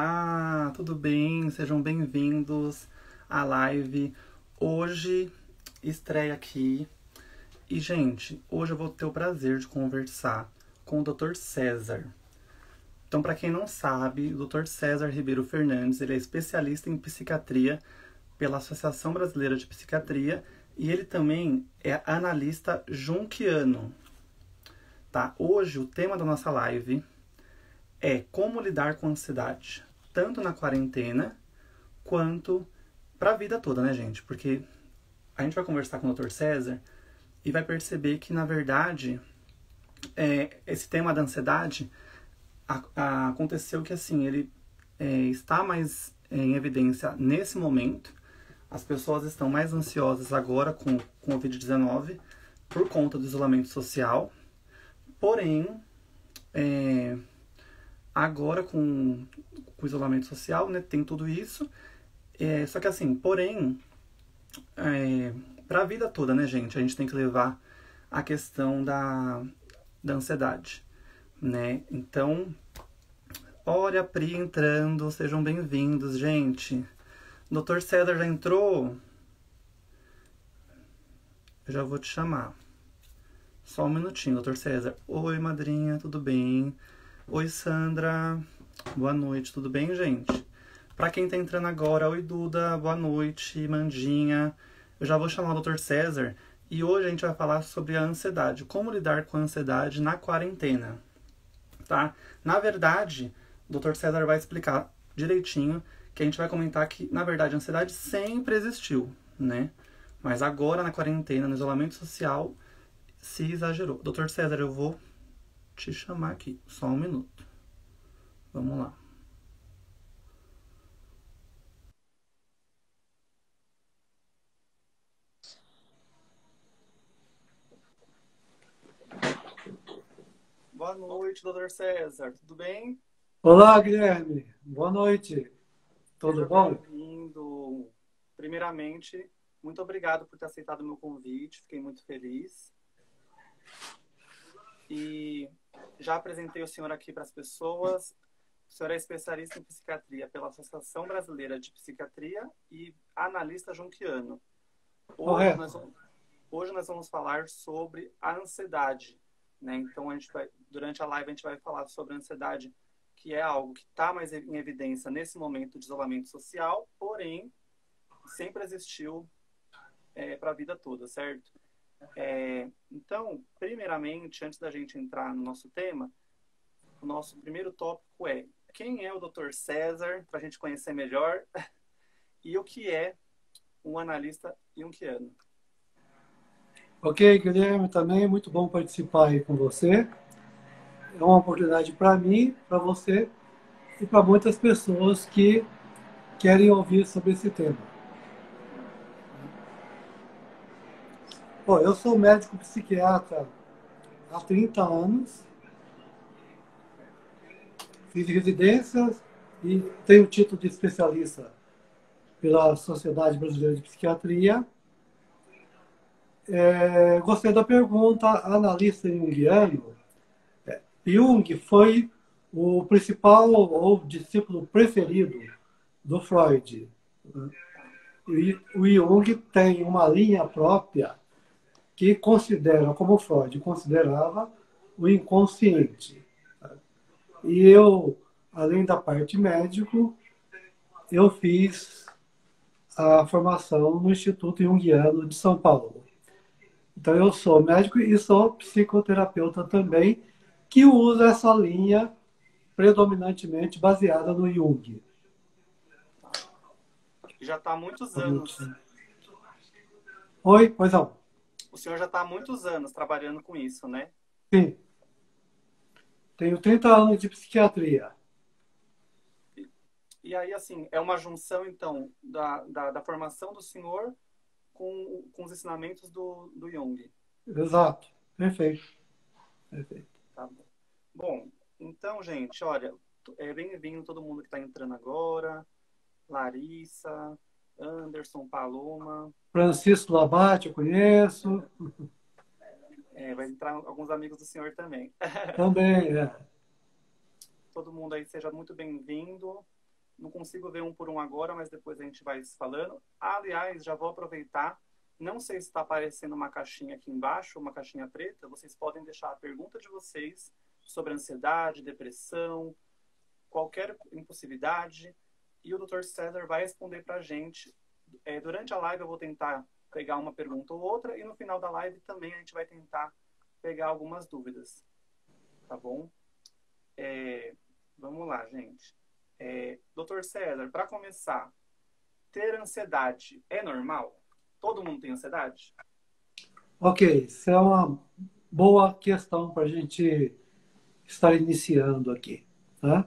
Olá, tudo bem? Sejam bem-vindos à live. Hoje estreia aqui. E, gente, hoje eu vou ter o prazer de conversar com o Dr. César. Então, para quem não sabe, o Dr. César Ribeiro Fernandes, ele é especialista em psiquiatria pela Associação Brasileira de Psiquiatria e ele também é analista junquiano. Tá? Hoje o tema da nossa live é como lidar com ansiedade, tanto na quarentena quanto para a vida toda, né, gente? Porque a gente vai conversar com o Dr. César e vai perceber que, na verdade, esse tema da ansiedade aconteceu que, assim, ele está mais em evidência nesse momento. As pessoas estão mais ansiosas agora com o Covid-19 por conta do isolamento social. Porém, agora com o isolamento social, né, tem tudo isso. Só que assim, porém, para a vida toda, né, gente, a gente tem que levar a questão da ansiedade, né? Então, olha a Pri entrando, sejam bem-vindos, gente. Dr. César já entrou? Eu já vou te chamar. Só um minutinho, Dr. César. Oi, madrinha, tudo bem? Oi, Sandra. Boa noite, tudo bem, gente? Pra quem tá entrando agora, oi, Duda. Boa noite, Mandinha. Eu já vou chamar o Dr. César e hoje a gente vai falar sobre a ansiedade. Como lidar com a ansiedade na quarentena, tá? Na verdade, o Dr. César vai explicar direitinho que a gente vai comentar que, na verdade, a ansiedade sempre existiu, né? Mas agora, na quarentena, no isolamento social, se exagerou. Dr. César, eu vou te chamar aqui. Só um minuto. Vamos lá. Boa noite, Dr. César. Tudo bem? Olá, Guilherme. Boa noite. Tudo Seja bom? bem-vindo. Primeiramente, muito obrigado por ter aceitado o meu convite. Fiquei muito feliz. E já apresentei o senhor aqui para as pessoas. O senhor é especialista em psiquiatria pela Associação Brasileira de Psiquiatria e analista junquiano. Hoje nós Correto. vamos, hoje nós vamos falar sobre a ansiedade, né? Então, durante a live, a gente vai falar sobre a ansiedade, que é algo que está mais em evidência nesse momento de isolamento social, porém, sempre existiu para a vida toda, certo? Então, primeiramente, antes da gente entrar no nosso tema, o nosso primeiro tópico é quem é o Dr. César, para a gente conhecer melhor, e o que é um analista junguiano. Ok, Guilherme, também é muito bom participar aí com você. É uma oportunidade para mim, para você e para muitas pessoas que querem ouvir sobre esse tema. Bom, eu sou médico psiquiatra há 30 anos, fiz residências e tenho título de especialista pela Sociedade Brasileira de Psiquiatria. Gostei da pergunta, analista junguiano. Jung foi o principal ou discípulo preferido do Freud. E o Jung tem uma linha própria que considera, como Freud considerava, o inconsciente. E eu, além da parte médico, eu fiz a formação no Instituto Jungiano de São Paulo. Então eu sou médico e sou psicoterapeuta também, que usa essa linha predominantemente baseada no Jung. Já está há muitos anos. Oi, pois não. O senhor já está há muitos anos trabalhando com isso, né? Sim, tenho 30 anos de psiquiatria. E aí, assim, é uma junção, então, da formação do senhor com os ensinamentos do Jung. Exato, perfeito. Perfeito. Tá bom. Bom, então, gente, olha, bem-vindo todo mundo que está entrando agora. Larissa, Anderson, Paloma. Francisco Labate, eu conheço. Vai entrar alguns amigos do senhor também. Também, é. Todo mundo aí seja muito bem-vindo. Não consigo ver um por um agora, mas depois a gente vai se falando. Aliás, já vou aproveitar. Não sei se está aparecendo uma caixinha aqui embaixo, uma caixinha preta. Vocês podem deixar a pergunta de vocês sobre ansiedade, depressão, qualquer impossibilidade. E o Dr. César vai responder para a gente. Durante a live eu vou tentar pegar uma pergunta ou outra. E no final da live também a gente vai tentar pegar algumas dúvidas. Tá bom? Vamos lá, gente. Dr. César, para começar, ter ansiedade é normal? Todo mundo tem ansiedade? Ok, isso é uma boa questão para a gente estar iniciando aqui. Né?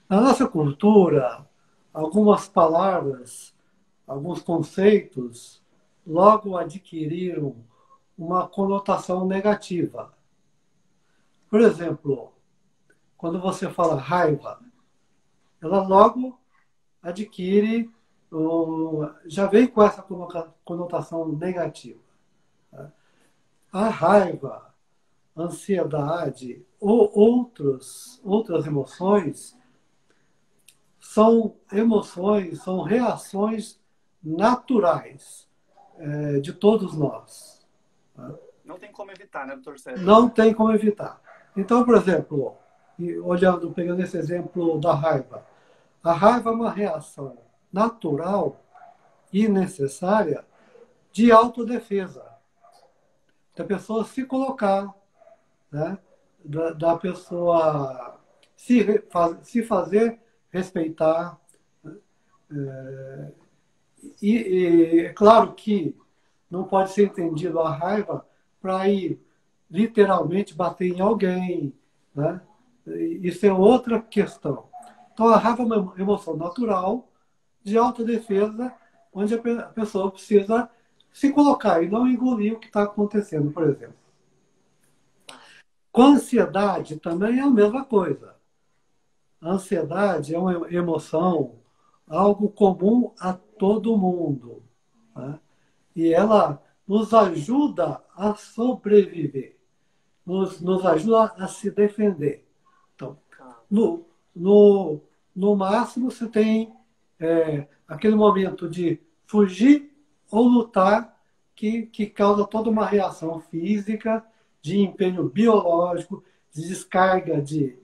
Na nossa cultura, algumas palavras, alguns conceitos, logo adquiriram uma conotação negativa. Por exemplo, quando você fala raiva, ela logo adquire, já vem com essa conotação negativa. A raiva, a ansiedade ou outras emoções são reações naturais de todos nós. Não tem como evitar, né, doutor César? Não tem como evitar. Então, por exemplo, pegando esse exemplo da raiva, a raiva é uma reação natural e necessária de autodefesa. Da pessoa se colocar, né? da pessoa se fazer respeitar. E é claro que não pode ser entendido a raiva para ir literalmente bater em alguém. Né? Isso é outra questão. Então, a raiva é uma emoção natural de autodefesa, onde a pessoa precisa se colocar e não engolir o que está acontecendo, por exemplo. Com a ansiedade também é a mesma coisa. A ansiedade é uma emoção, algo comum a todo mundo. Né? E ela nos ajuda a sobreviver, nos ajuda a se defender. Então, no máximo, você tem aquele momento de fugir ou lutar que causa toda uma reação física, de empenho biológico, de descarga de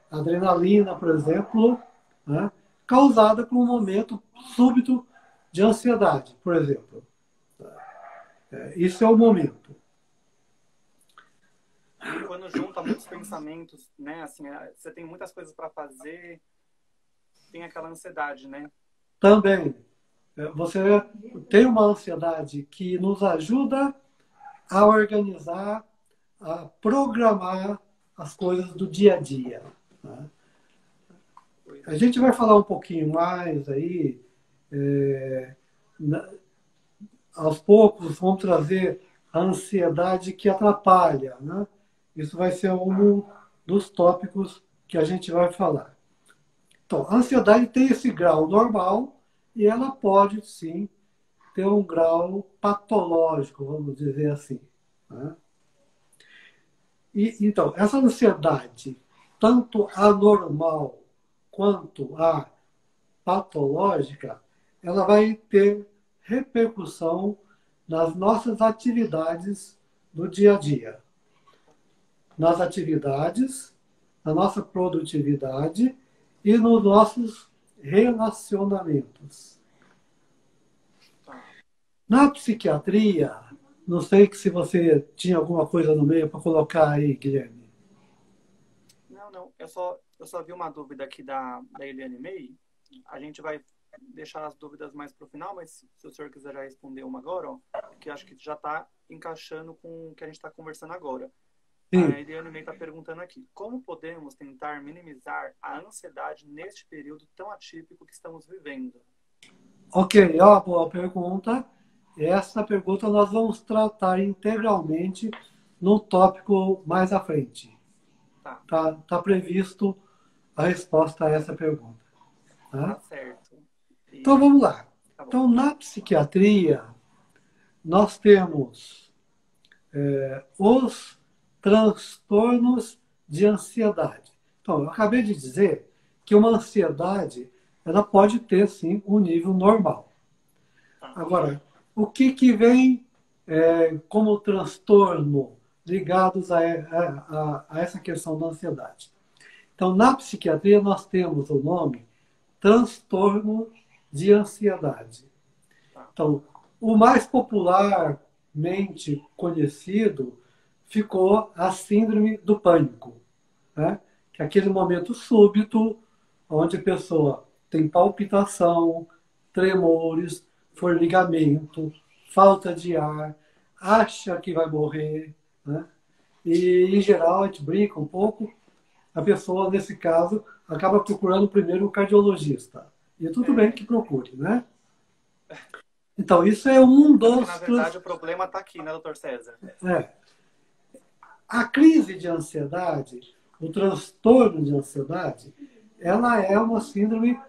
adrenalina, por exemplo, né, causada por um momento súbito de ansiedade, por exemplo. Isso é o momento. E quando junta muitos pensamentos, né? Assim, você tem muitas coisas para fazer, tem aquela ansiedade, né? Também. Você tem uma ansiedade que nos ajuda a organizar, a programar as coisas do dia a dia. Né? A gente vai falar um pouquinho mais aí, aos poucos vamos trazer a ansiedade que atrapalha. Né? Isso vai ser um dos tópicos que a gente vai falar. Então, a ansiedade tem esse grau normal e ela pode, sim, ter um grau patológico, vamos dizer assim. Né? Então, essa ansiedade, tanto a normal quanto a patológica, ela vai ter repercussão nas nossas atividades do dia a dia. Nas atividades, na nossa produtividade e nos nossos relacionamentos. Na psiquiatria, não sei se você tinha alguma coisa no meio para colocar aí, Guilherme. Não. Eu só vi uma dúvida aqui da Eliane May. A gente vai deixar as dúvidas mais para o final, mas se o senhor quiser já responder uma agora, ó, que acho que já está encaixando com o que a gente está conversando agora. Sim. A Eliane May está perguntando aqui: como podemos tentar minimizar a ansiedade neste período tão atípico que estamos vivendo? Ok, ó, boa pergunta. Essa pergunta nós vamos tratar integralmente no tópico mais à frente. Tá previsto a resposta a essa pergunta. Tá? Tá certo. Então vamos lá. Tá bom. Então, na psiquiatria, nós temos os transtornos de ansiedade. Então, eu acabei de dizer que uma ansiedade ela pode ter, sim, um nível normal. Agora, o que vem como transtorno ligados a essa questão da ansiedade? Então, na psiquiatria, nós temos o nome transtorno de ansiedade. Então, o mais popularmente conhecido ficou a síndrome do pânico, né? Que é aquele momento súbito onde a pessoa tem palpitação, tremores, formigamento, falta de ar, acha que vai morrer, né? E, em geral, a gente brinca um pouco, a pessoa, nesse caso, acaba procurando primeiro um cardiologista. E tudo bem que procure, né? Então, isso é um Porque, dos... na verdade, o problema está aqui, né, doutor César? A crise de ansiedade, o transtorno de ansiedade, ela é uma síndrome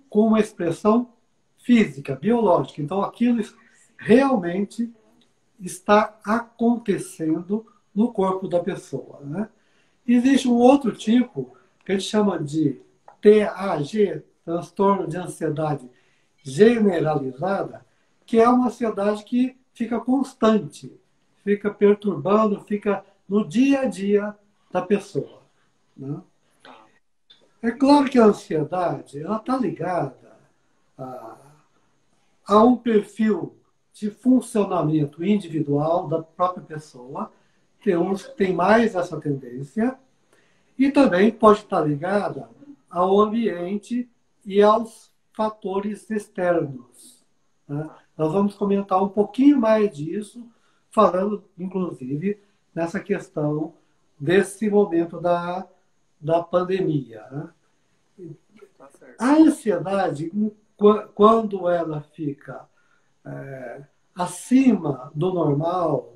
com uma expressão física, biológica. Então, aquilo realmente está acontecendo no corpo da pessoa, né? Existe um outro tipo que a gente chama de TAG, transtorno de ansiedade generalizada, que é uma ansiedade que fica constante, fica perturbando, fica no dia a dia da pessoa, né? É claro que a ansiedade ela está ligada a, a um perfil de funcionamento individual da própria pessoa. Tem uns que têm mais essa tendência e também pode estar ligada ao ambiente e aos fatores externos, né? Nós vamos comentar um pouquinho mais disso, falando, inclusive, nessa questão desse momento da pandemia, né? A ansiedade, quando ela fica acima do normal,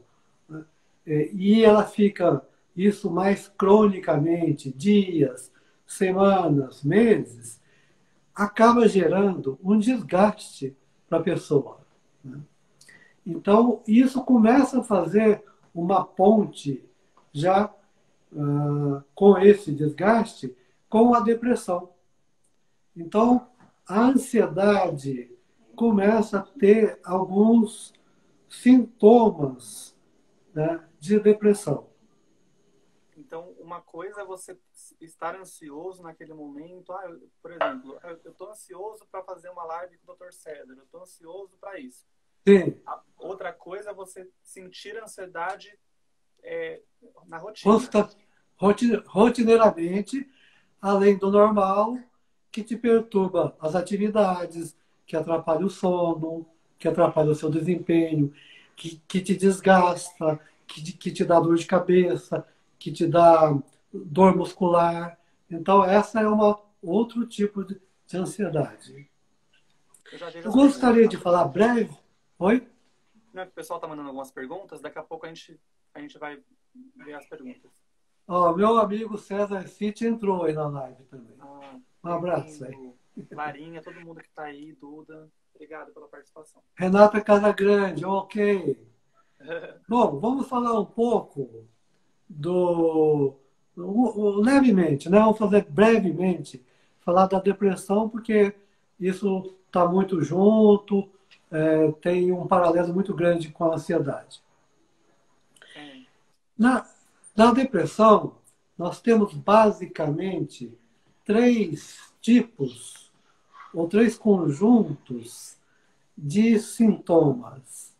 né, e ela fica isso mais cronicamente, dias, semanas, meses, acaba gerando um desgaste para a pessoa, né? Então, isso começa a fazer uma ponte já com esse desgaste com a depressão. Então, a ansiedade começa a ter alguns sintomas, né, de depressão. Então, uma coisa é você estar ansioso naquele momento. Por exemplo, eu estou ansioso para fazer uma live com o Dr. César. Eu estou ansioso para isso. Sim. Outra coisa é você sentir ansiedade na rotina. Rotineiramente, além do normal, que te perturba as atividades, que atrapalha o sono, que atrapalha o seu desempenho, que te desgasta, que te dá dor de cabeça, que te dá dor muscular. Então, essa é outro tipo de ansiedade. Eu gostaria de falar breve. Oi? Não, o pessoal está mandando algumas perguntas, daqui a pouco a gente vai ver as perguntas. Meu amigo César City entrou aí na live também. Um abraço aí. Larinha, todo mundo que está aí, Duda, obrigado pela participação. Renata Casagrande, ok. Bom, vamos falar um pouco levemente, né? Vamos fazer brevemente, falar da depressão, porque isso está muito junto, tem um paralelo muito grande com a ansiedade. Na depressão, nós temos basicamente 3 tipos ou 3 conjuntos de sintomas.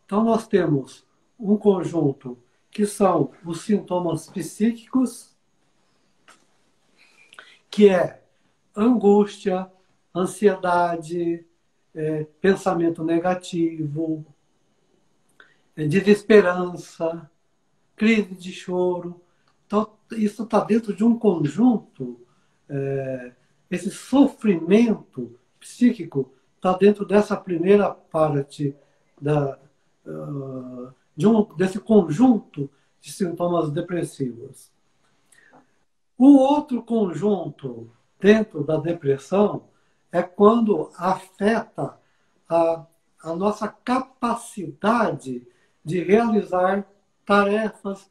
Então, nós temos um conjunto que são os sintomas psíquicos, que é angústia, ansiedade, pensamento negativo, desesperança, crise de choro. Então, isso está dentro de um conjunto, esse sofrimento psíquico está dentro dessa primeira parte desse conjunto de sintomas depressivos. O outro conjunto dentro da depressão é quando afeta a nossa capacidade de realizar tarefas,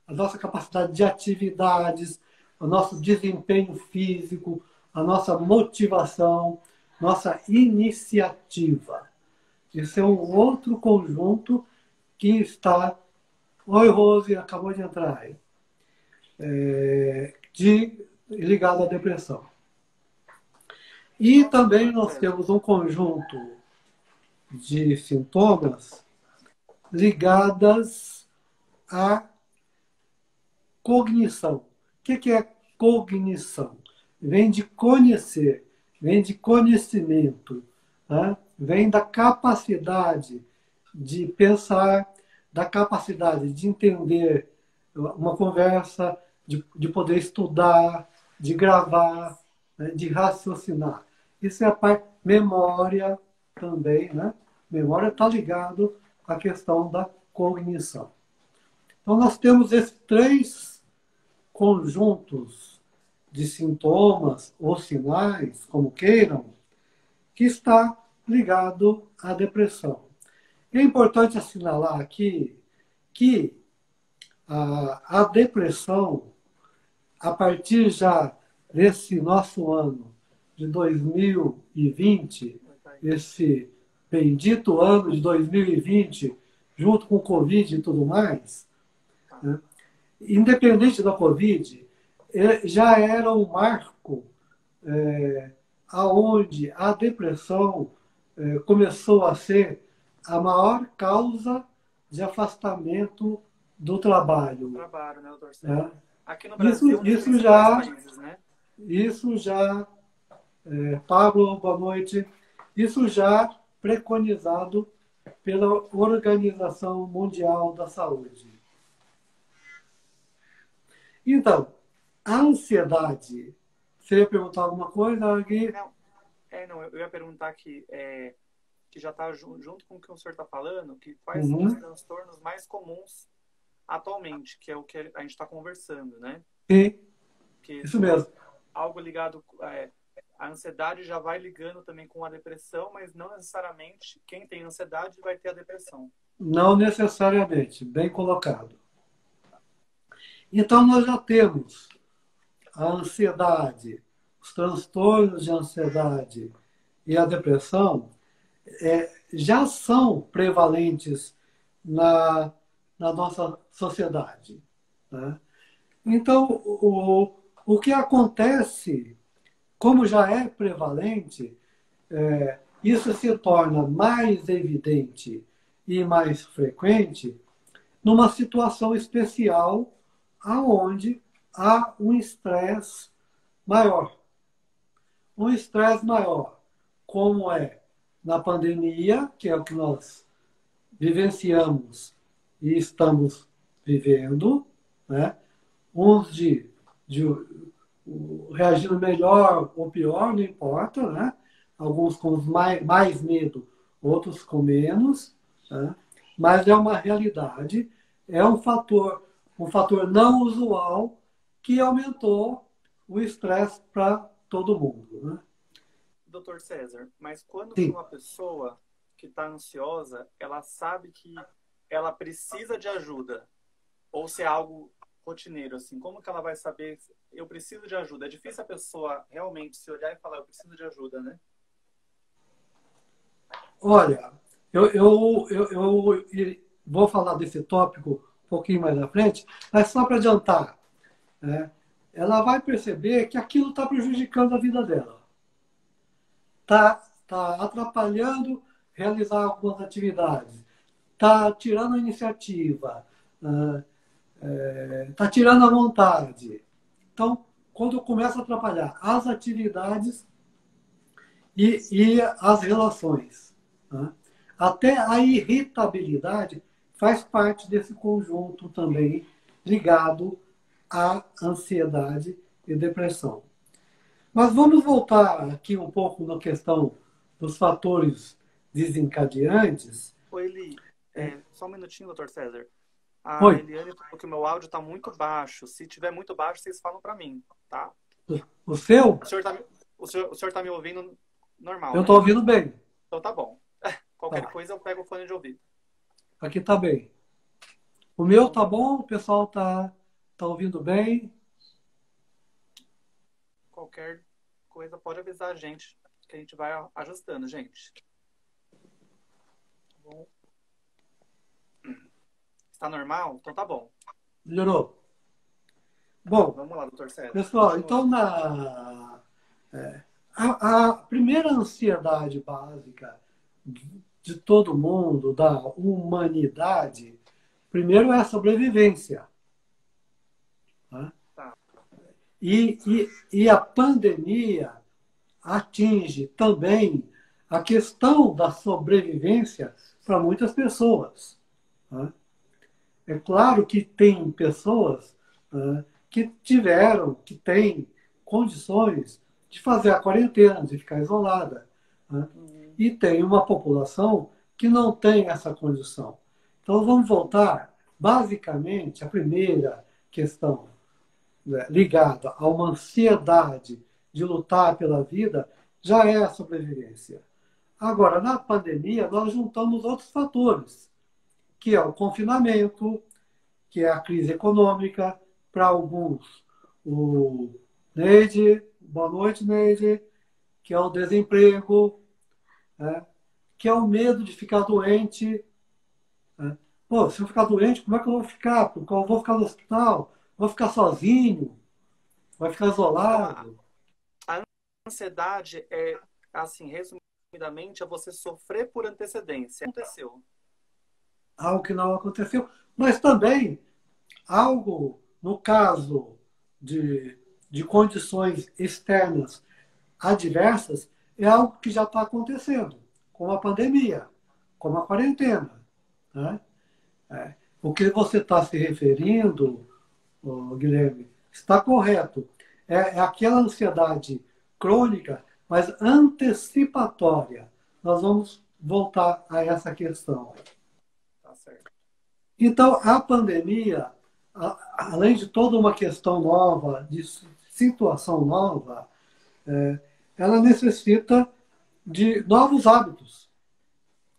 a nossa capacidade de atividades, o nosso desempenho físico, a nossa motivação, nossa iniciativa. Esse é um outro conjunto que está. Oi, Rose, acabou de entrar aí. Ligado à depressão. E também nós temos um conjunto de sintomas ligadas à cognição. O que é cognição? Vem de conhecer, vem de conhecimento, né? Vem da capacidade de pensar, da capacidade de entender uma conversa, de poder estudar, de gravar, né? De raciocinar. Isso é a parte memória também, né? Memória está ligado à questão da cognição. Então, nós temos esses três conjuntos de sintomas ou sinais, como queiram, que está ligado à depressão. É importante assinalar aqui que a depressão, a partir já desse nosso ano de 2020, esse bendito ano de 2020, junto com o Covid e tudo mais, né? Independente da Covid, já era um marco aonde a depressão começou a ser a maior causa de afastamento do trabalho. Trabalho, né, doutor? Né? Aqui no Brasil, Isso já, países, né? isso já Pablo, boa noite. Isso já preconizado pela Organização Mundial da Saúde. Então, a ansiedade. Você ia perguntar alguma coisa, Gui? Não, eu ia perguntar que já está junto com o que o senhor está falando, que quais são os transtornos mais comuns atualmente, que é o que a gente está conversando, né? Sim, que isso mesmo. Algo ligado, a ansiedade já vai ligando também com a depressão, mas não necessariamente quem tem ansiedade vai ter a depressão. Não necessariamente, bem colocado. Então, nós já temos a ansiedade, os transtornos de ansiedade e a depressão já são prevalentes na nossa sociedade. Né? Então, o que acontece, como já é prevalente, isso se torna mais evidente e mais frequente numa situação especial aonde há um estresse maior. Um estresse maior, como é na pandemia, que é o que nós vivenciamos e estamos vivendo, né? Uns reagindo melhor ou pior, não importa, né? Alguns com mais medo, outros com menos, né? Mas é uma realidade, é um fator não usual que aumentou o estresse para todo mundo. Né? Doutor César, mas quando Sim. uma pessoa que está ansiosa, ela sabe que ela precisa de ajuda, ou se é algo rotineiro, assim, como que ela vai saber, eu preciso de ajuda? É difícil a pessoa realmente se olhar e falar, eu preciso de ajuda, né? Olha, eu vou falar desse tópico um pouquinho mais à frente, mas só para adiantar, né? Ela vai perceber que aquilo está prejudicando a vida dela. Está atrapalhando realizar algumas atividades, está tirando a iniciativa, está tirando a vontade. Então, quando começa a atrapalhar as atividades e as relações, né? Até a irritabilidade faz parte desse conjunto também ligado à ansiedade e depressão. Mas vamos voltar aqui um pouco na questão dos fatores desencadeantes. Oi, Eli, só um minutinho, doutor César. A Oi. Eliane falou que o meu áudio está muito baixo. Se tiver muito baixo, vocês falam para mim, tá? O seu? O senhor tá me ouvindo normal, Eu né? estou ouvindo bem. Então tá bom. Qualquer coisa eu pego o fone de ouvido. Aqui está bem. O meu tá bom? O pessoal tá ouvindo bem? qualquer coisa pode avisar a gente, que a gente vai ajustando, gente. Tá bom? Está normal? Então tá bom. Melhorou. Bom, Vamos lá, doutor César. pessoal, Continua. então a primeira ansiedade básica de todo mundo, da humanidade, primeiro é a sobrevivência. Tá? Tá. E a pandemia atinge também a questão da sobrevivência para muitas pessoas. Tá? É claro que tem pessoas que tiveram, que têm condições de fazer a quarentena, de ficar isolada. E tem uma população que não tem essa condição. Então vamos voltar, basicamente, à primeira questão, né, ligada a uma ansiedade de lutar pela vida, já é a sobrevivência. Agora, na pandemia, nós juntamos outros fatores, que é o confinamento, que é a crise econômica, para alguns o Neide, boa noite, Neide, que é o desemprego, né? Que é o medo de ficar doente. Né? Pô, se eu ficar doente, como é que eu vou ficar? Porque eu vou ficar no hospital, vou ficar sozinho, vai ficar Então, isolado. a ansiedade é, assim, resumidamente, é você sofrer por antecedência. Aconteceu. Algo que não aconteceu. Mas também algo, no caso de condições externas adversas, é algo que já está acontecendo, como a pandemia, como a quarentena. Né? O que você está se referindo, Guilherme, está correto. É aquela ansiedade crônica, mas antecipatória. Nós vamos voltar a essa questão. Tá certo. Então, a pandemia, além de toda uma questão nova, de situação nova, ela necessita de novos hábitos,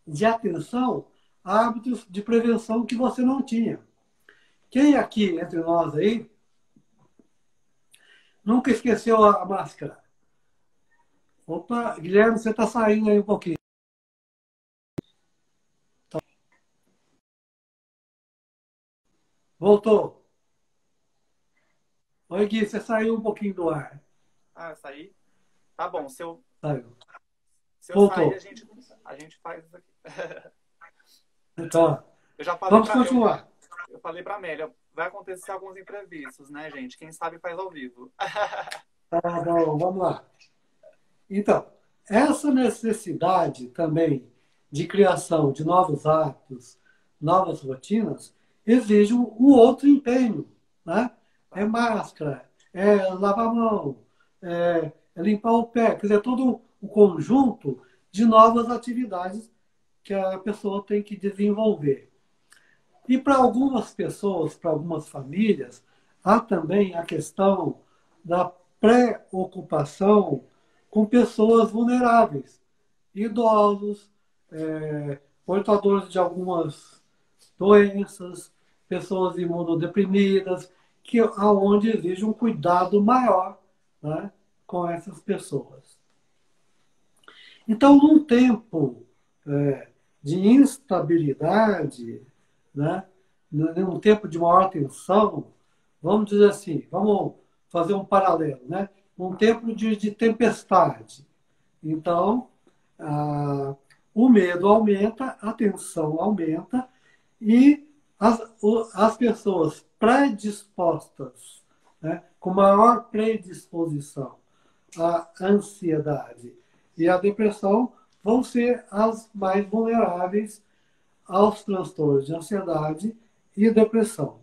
de atenção, hábitos de prevenção que você não tinha. Quem aqui entre nós aí nunca esqueceu a máscara? Opa, Guilherme, você está saindo aí um pouquinho. Voltou. Oi, Gui, você saiu um pouquinho do ar. Ah, essa aí? Tá bom. Saiu. Se eu sair, Voltou. a gente faz isso aqui. Então, Eu já falei vamos pra. continuar. Eu falei pra Amélia, vai acontecer alguns imprevistos, né, gente? Quem sabe faz ao vivo. Tá bom, vamos lá. Então, essa necessidade também de criação de novos hábitos, novas rotinas, exige um outro empenho. Né? É máscara, é lavar a mão, é limpar o pé, quer dizer, todo o conjunto de novas atividades que a pessoa tem que desenvolver. E para algumas pessoas, para algumas famílias, há também a questão da preocupação com pessoas vulneráveis, idosos, portadores de algumas doenças, pessoas imunodeprimidas, que aonde exige um cuidado maior, né, com essas pessoas. Então, num tempo de instabilidade, né, num tempo de maior tensão, vamos dizer assim, vamos fazer um paralelo, né? Um tempo de tempestade. Então, o medo aumenta, a tensão aumenta e as pessoas predispostas, né, com maior predisposição à ansiedade e à depressão vão ser as mais vulneráveis aos transtornos de ansiedade e depressão.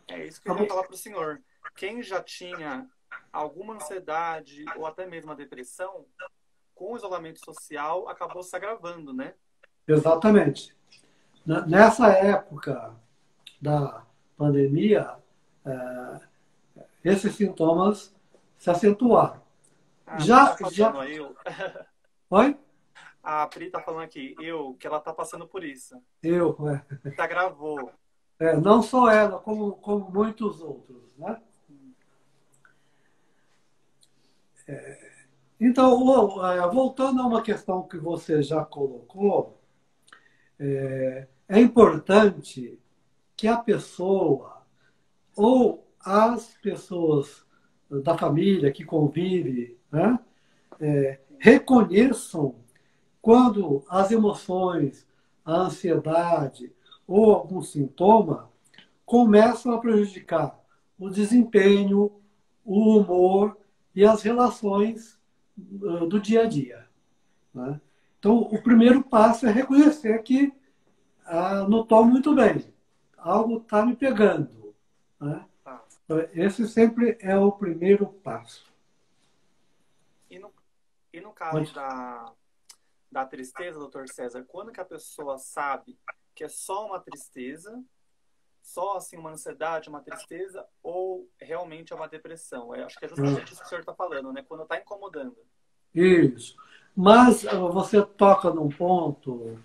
É isso que eu ia falar para o senhor. Quem já tinha alguma ansiedade ou até mesmo a depressão, com o isolamento social, acabou se agravando, né? Exatamente. Nessa época da pandemia, esses sintomas se acentuaram. A Pri tá Já... falando, eu. Oi? A Pri tá falando aqui, que ela tá passando por isso. Eu, Se agravou. não só ela, como muitos outros. Né? Então, voltando a uma questão que você já colocou, é importante que a pessoa ou as pessoas da família que convive, né, reconheçam quando as emoções, a ansiedade ou algum sintoma começam a prejudicar o desempenho, o humor e as relações do dia a dia. Né? Então, o primeiro passo é reconhecer que não estou muito bem, algo está me pegando. Né? Tá. Então, esse sempre é o primeiro passo. E no, e no caso Pode. da tristeza, doutor César, quando que a pessoa sabe que é só uma tristeza, só assim uma ansiedade, uma tristeza, ou realmente é uma depressão? Eu acho que é justamente isso que o senhor está falando, né? Quando está incomodando. Isso. Mas você toca num ponto,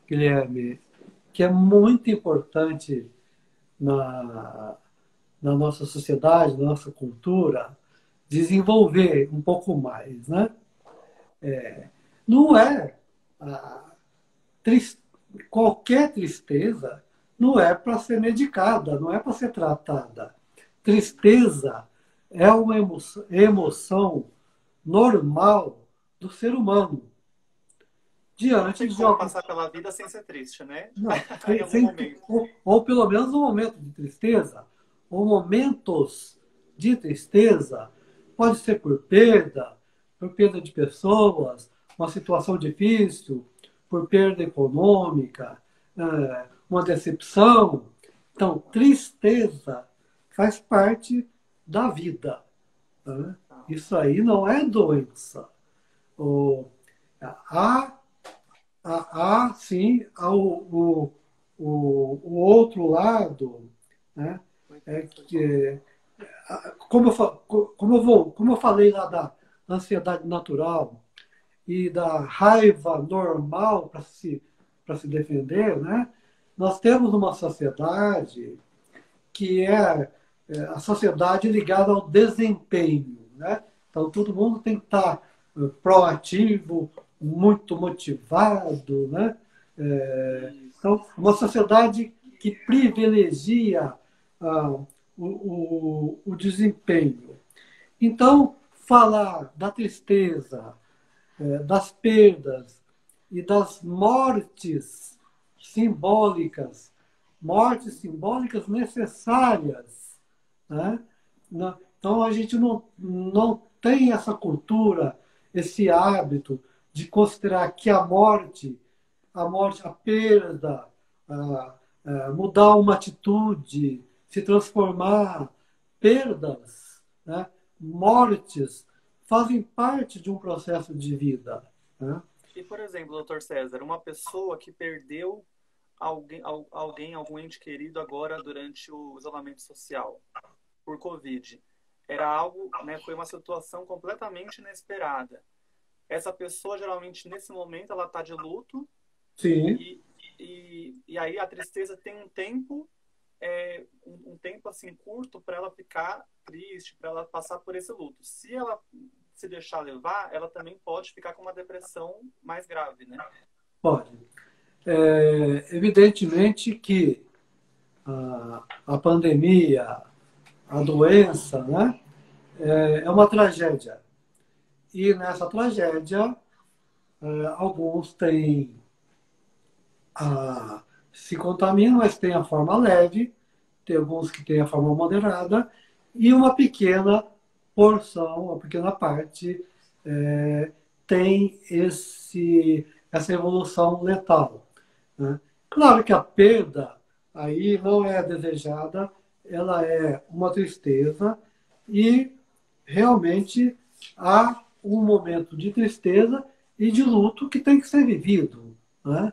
Guilherme, que é muito importante na, na nossa sociedade, na nossa cultura, desenvolver um pouco mais, né? Não é a, tris- qualquer tristeza não é para ser medicada, não é para ser tratada. Tristeza é uma emoção normal do ser humano Não diante tem de como algum. passar pela vida sem ser triste, né? Não, Em algum momento. ou pelo menos um momento de tristeza, ou momentos de tristeza, pode ser por perda de pessoas, uma situação difícil, por perda econômica, uma decepção. Então, tristeza faz parte da vida. Né? Isso aí não é doença. O, há sim, o outro lado, né, é que, como eu falei lá da ansiedade natural e da raiva normal para se defender, né, nós temos uma sociedade que é a sociedade ligada ao desempenho. Né? Então, todo mundo tem que estar proativo, muito motivado. Né? Isso. Então, uma sociedade que privilegia o desempenho. Então, falar da tristeza, das perdas e das mortes simbólicas necessárias. Né? Então a gente não tem essa cultura, esse hábito de considerar que a perda, mudar uma atitude, se transformar, perdas, né? Mortes, fazem parte de um processo de vida. Né? E, por exemplo, doutor César, uma pessoa que perdeu alguém, algum ente querido agora durante o isolamento social, por Covid. Era algo, né, foi uma situação completamente inesperada. Essa pessoa, geralmente, nesse momento, ela está de luto Sim, e aí a tristeza tem um tempo, um tempo assim curto para ela ficar triste, para ela passar por esse luto. Se ela se deixar levar, ela também pode ficar com uma depressão mais grave, né? pode. Evidentemente que a pandemia, a doença, né, é uma tragédia. E nessa tragédia, alguns têm se contaminam, mas têm a forma leve, tem alguns que têm a forma moderada, e uma pequena porção, uma pequena parte, tem essa evolução letal. Né? Claro que a perda aí não é desejada, ela é uma tristeza e realmente há um momento de tristeza e de luto que tem que ser vivido. Né?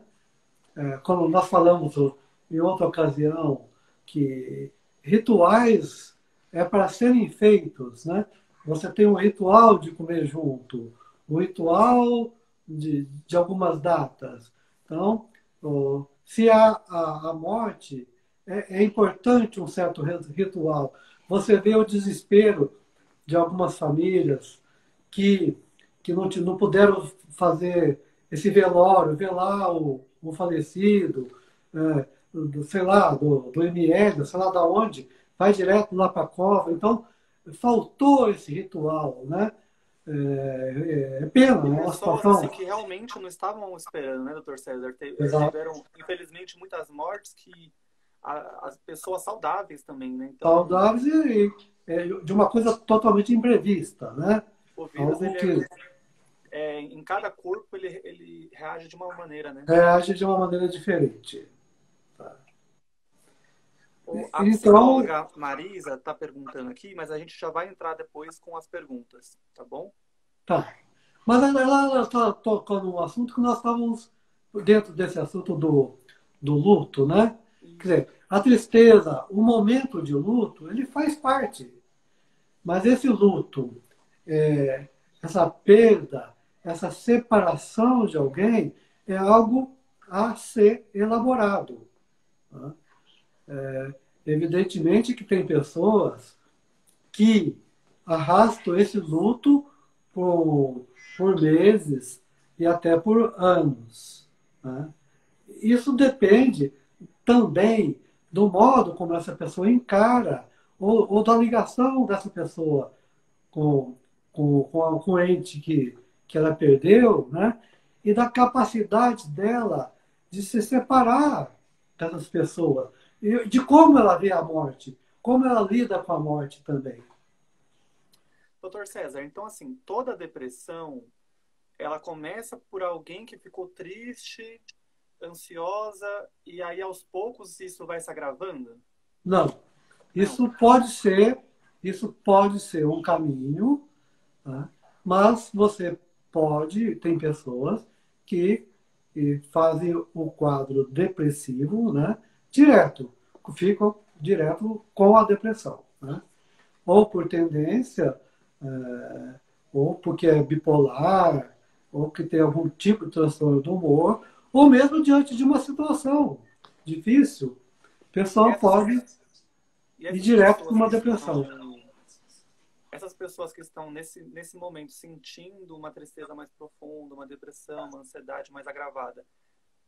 Como nós falamos em outra ocasião, que rituais é para serem feitos. Né? Você tem um ritual de comer junto, um ritual de algumas datas. Então, se há a morte, é importante um certo ritual. Você vê o desespero de algumas famílias que, não puderam fazer esse velório, velar o falecido, sei lá, do ML, sei lá da onde, vai direto lá para a cova. Então, faltou esse ritual, né? É pena, E é uma pessoas situação. assim que realmente não estavam esperando, né, doutor César? Exato. Tiveram, infelizmente, muitas mortes que as pessoas saudáveis também, né? Então, Saudáveis de uma coisa totalmente imprevista, né? o vírus, Algo ele que em cada corpo, ele reage de uma maneira, né? reage de uma maneira diferente. A Então, psicóloga Marisa está perguntando aqui, mas a gente já vai entrar depois com as perguntas, tá bom? tá. Mas ela está tocando um assunto que nós estávamos dentro desse assunto do luto, né? Quer Isso. dizer, a tristeza, o momento de luto, ele faz parte. Mas esse luto, é, essa perda, essa separação de alguém é algo a ser elaborado. Né? Evidentemente que tem pessoas que arrastam esse luto por, por meses e até por anos. Né? Isso depende também do modo como essa pessoa encara ou da ligação dessa pessoa com, com o ente que ela perdeu, né? E da capacidade dela de se separar dessas pessoas, e de como ela vê a morte, como ela lida com a morte também. Doutor César, então assim, toda depressão, ela começa por alguém que ficou triste, ansiosa, e aí aos poucos isso vai se agravando? Não, Não. isso pode ser, isso pode ser um caminho, tá? Mas você pode, tem pessoas que fazem o quadro depressivo, né, direto, ficam direto com a depressão, né? Ou por tendência, é, ou porque é bipolar, ou que tem algum tipo de transtorno do humor, ou mesmo diante de uma situação difícil, a E pessoa essas, pode e ir essas direto para pessoas uma que depressão. estão, essas pessoas que estão nesse momento sentindo uma tristeza mais profunda, uma depressão, uma ansiedade mais agravada,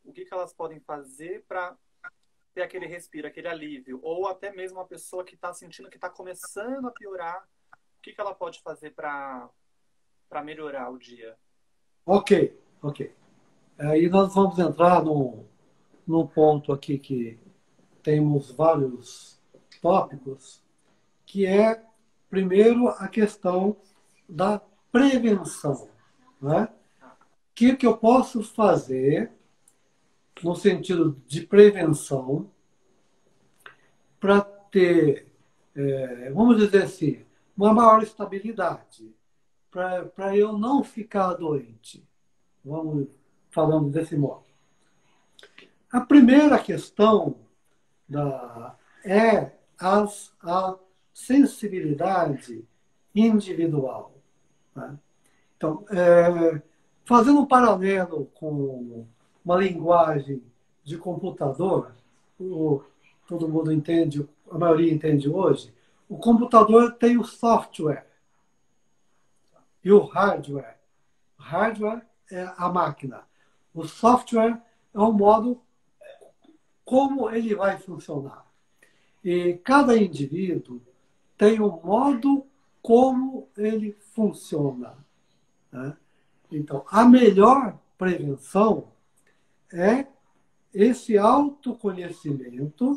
o que elas podem fazer para ter aquele respiro, aquele alívio? Ou até mesmo uma pessoa que está sentindo que está começando a piorar, o que ela pode fazer para melhorar o dia? Ok, ok. Aí nós vamos entrar num ponto aqui que temos vários tópicos, que é, primeiro, a questão da prevenção. Né? O que eu posso fazer no sentido de prevenção para ter, vamos dizer assim, uma maior estabilidade, para eu não ficar doente? Vamos falando desse modo. A primeira questão é a sensibilidade individual. Né? Então, fazendo um paralelo com uma linguagem de computador, o, todo mundo entende, a maioria entende hoje, o computador tem o software e o hardware. O hardware é a máquina. O software é o modo como ele vai funcionar. E cada indivíduo tem um modo como ele funciona. Né? Então, a melhor prevenção é esse autoconhecimento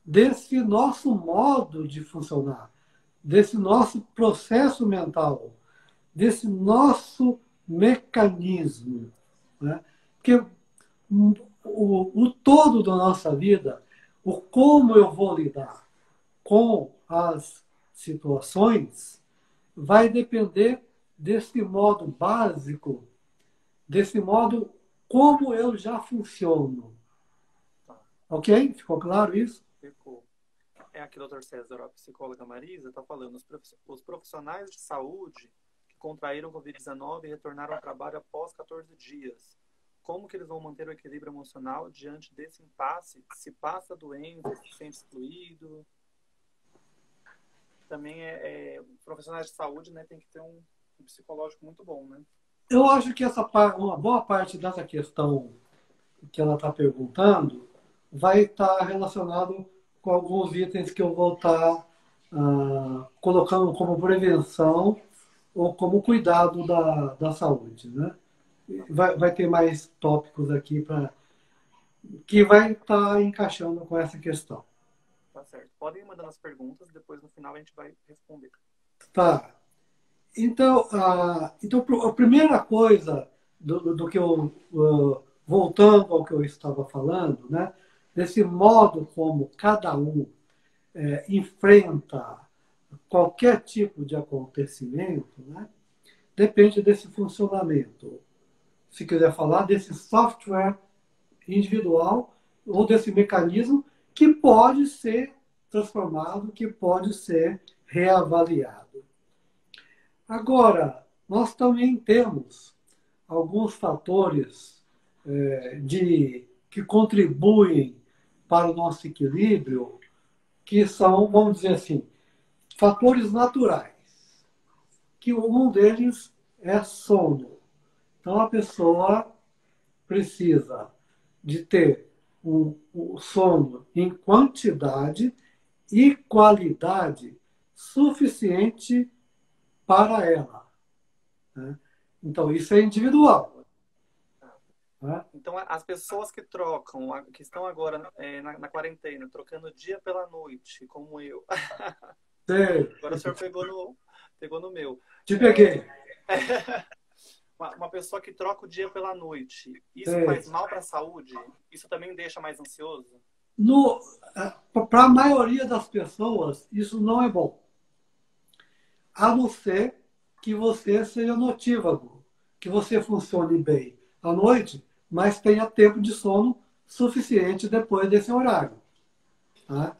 desse nosso modo de funcionar, desse nosso processo mental, desse nosso mecanismo. Né? Porque o todo da nossa vida, o como eu vou lidar com as situações, vai depender desse modo básico, desse modo como eu já funciono. Tá, Ok? Ficou claro isso? ficou. É aqui, doutor César, a psicóloga Marisa está falando, os profissionais de saúde que contraíram Covid-19 retornaram ao trabalho após 14 dias. Como que eles vão manter o equilíbrio emocional diante desse impasse? Se passa a doença, se sente excluído? também profissionais de saúde, né, tem que ter um psicológico muito bom, né? Eu acho que uma boa parte dessa questão que ela está perguntando vai estar relacionado com alguns itens que eu vou estar colocando como prevenção ou como cuidado da saúde, né? Vai ter mais tópicos aqui que vai estar encaixando com essa questão. Tá certo. Podem ir mandando as perguntas, depois no final a gente vai responder. Tá. Então, a primeira coisa do que eu, voltando ao que eu estava falando, né, desse modo como cada um enfrenta qualquer tipo de acontecimento, né, depende desse funcionamento. Se quiser falar desse software individual ou desse mecanismo que pode ser transformado, que pode ser reavaliado. Agora, nós também temos alguns fatores que contribuem para o nosso equilíbrio, que são, vamos dizer assim, fatores naturais, que um deles é sono. Então, a pessoa precisa de ter um sono em quantidade e qualidade suficiente para ela, né? Então, isso é individual. Né? Então, as pessoas que trocam, que estão agora na quarentena, trocando o dia pela noite, como eu. Agora o senhor pegou no meu. Te peguei. Uma pessoa que troca o dia pela noite, isso Sei. faz mal para a saúde? Isso também deixa mais ansioso? Para a maioria das pessoas, isso não é bom. A não ser que você seja notívago, que você funcione bem à noite, mas tenha tempo de sono suficiente depois desse horário. Tá?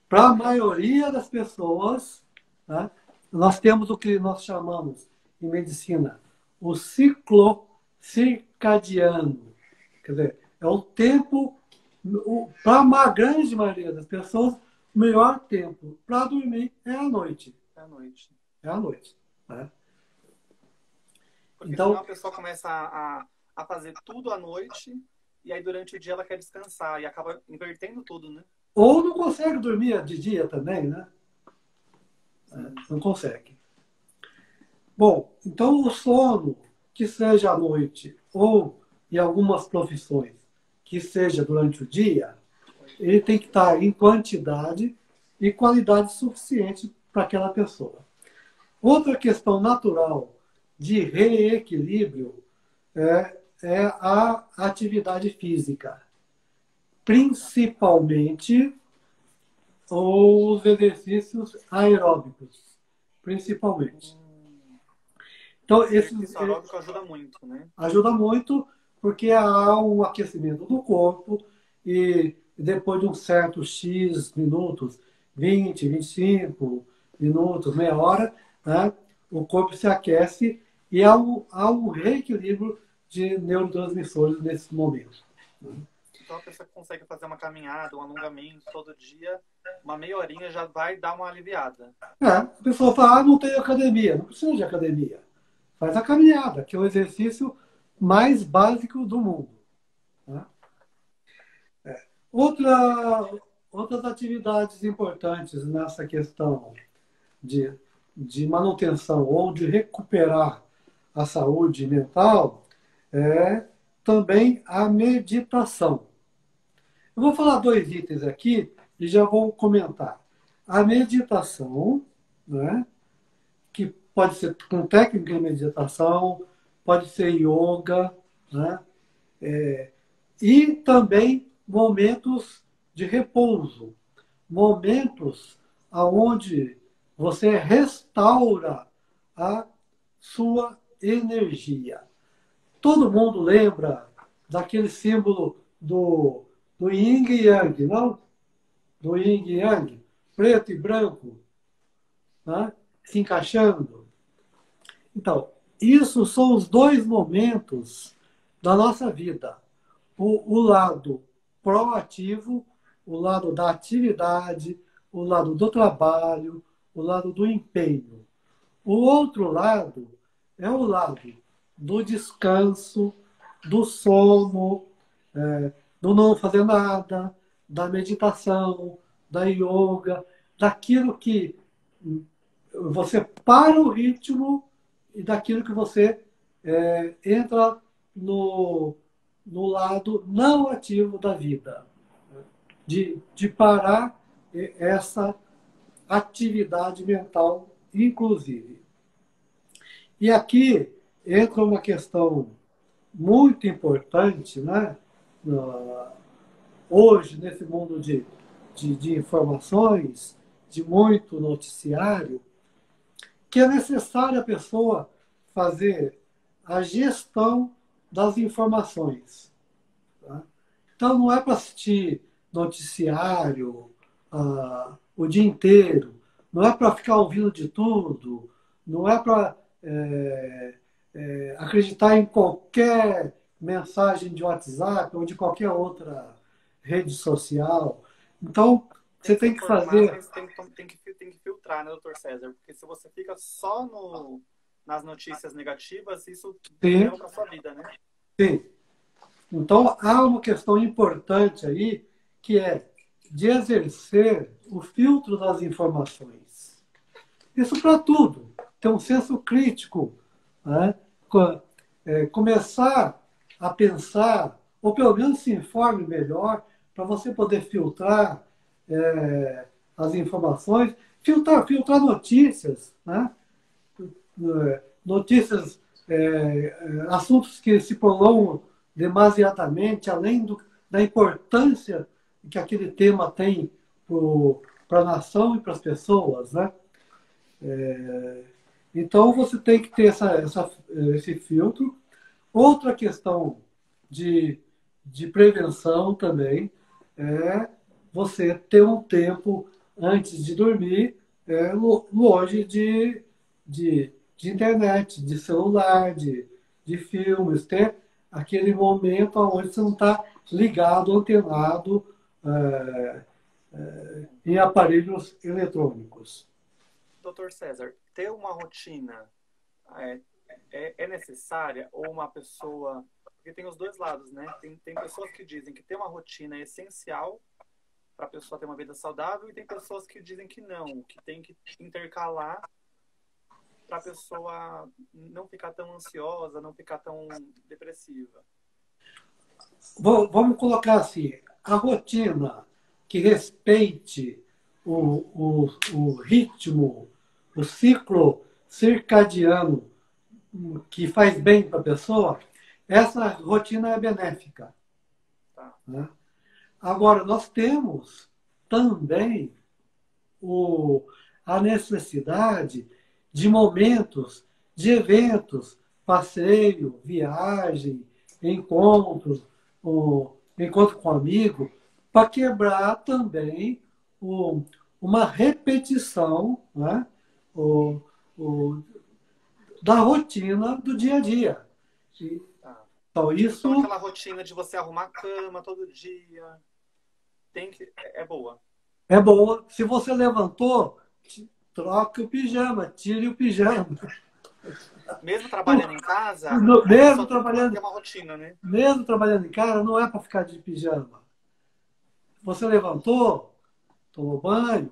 Para a maioria das pessoas, tá, nós temos o que nós chamamos em medicina o ciclo circadiano. Quer dizer, é o tempo, para uma grande maioria das pessoas, o melhor tempo para dormir é à noite. É à noite. É à noite. Né? Porque então, senão a pessoa começa a fazer tudo à noite e aí durante o dia ela quer descansar e acaba invertendo tudo, né? Ou não consegue dormir de dia também, né? Não consegue. Bom, então o sono, que seja à noite ou em algumas profissões, que seja durante o dia, ele tem que estar em quantidade e qualidade suficiente para aquela pessoa. Outra questão natural de reequilíbrio é a atividade física, principalmente os exercícios aeróbicos, principalmente. Então, O exercício aeróbico ajuda muito, né? Ajuda muito porque há um aquecimento do corpo e depois de um certo X minutos, 20, 25 minutos, meia hora, né, o corpo se aquece e há um reequilíbrio de neurotransmissores nesse momento. Então a pessoa que consegue fazer uma caminhada, um alongamento todo dia, uma meia horinha já vai dar uma aliviada. A pessoa fala, não tem academia. Não precisa de academia. Faz a caminhada, que é o exercício mais básico do mundo. Né? Outras atividades importantes nessa questão de manutenção ou de recuperar a saúde mental é também a meditação. Eu vou falar 2 itens aqui e já vou comentar. A meditação, né, que pode ser com técnica de meditação, pode ser yoga, né, e também momentos de repouso, momentos onde você restaura a sua energia. Todo mundo lembra daquele símbolo do yin e yang, não? Do yin e yang, preto e branco, né? Se encaixando. Então, isso são os 2 momentos da nossa vida. O lado proativo, o lado da atividade, o lado do trabalho, o lado do empenho. O outro lado é o lado do descanso, do sono, do não fazer nada, da meditação, da yoga, daquilo que você para o ritmo e daquilo que você entra no lado não ativo da vida, de parar essa atividade mental, inclusive. E aqui entra uma questão muito importante, né? Hoje, nesse mundo de informações, de muito noticiário, que é necessário a pessoa fazer a gestão das informações. Tá? Então, não é para assistir noticiário o dia inteiro, não é para ficar ouvindo de tudo, não é para acreditar em qualquer mensagem de WhatsApp ou de qualquer outra rede social. Então, você tem que fazer. Mas tem que filtrar, né, doutor César? Porque se você fica só nas notícias negativas, isso leva para sua vida, né? Sim. Então, há uma questão importante aí, que é de exercer o filtro das informações. Isso para tudo. Ter um senso crítico. Né? Começar a pensar, ou pelo menos se informe melhor, para você poder filtrar as informações, filtrar notícias, né? Notícias, assuntos que se prolongam demasiadamente, além da importância que aquele tema tem para a nação e para as pessoas, né? Então, você tem que ter esse filtro. Outra questão de prevenção também é você ter um tempo antes de dormir longe de internet, de celular, de filmes, ter aquele momento onde você não está ligado, antenado em aparelhos eletrônicos. Doutor César, ter uma rotina é necessária ou uma pessoa... Porque tem os dois lados, né? Tem pessoas que dizem que ter uma rotina é essencial para a pessoa ter uma vida saudável e tem pessoas que dizem que não, que tem que intercalar para a pessoa não ficar tão ansiosa, não ficar tão depressiva. Vamos colocar assim, a rotina que respeite o ritmo, o ciclo circadiano que faz bem para a pessoa, essa rotina é benéfica. Tá. Né? Agora, nós temos também a necessidade de momentos, de eventos, passeio, viagem, encontros, encontro com amigo, para quebrar também uma repetição, né? Da rotina do dia a dia. Então, isso... Então, aquela rotina de você arrumar a cama todo dia, é boa. É boa. Se você levantou, troque o pijama, tire o pijama. Mesmo trabalhando em casa, mesmo trabalhando, tem uma rotina, né? Mesmo trabalhando em casa, não é para ficar de pijama. Você levantou, tomou banho,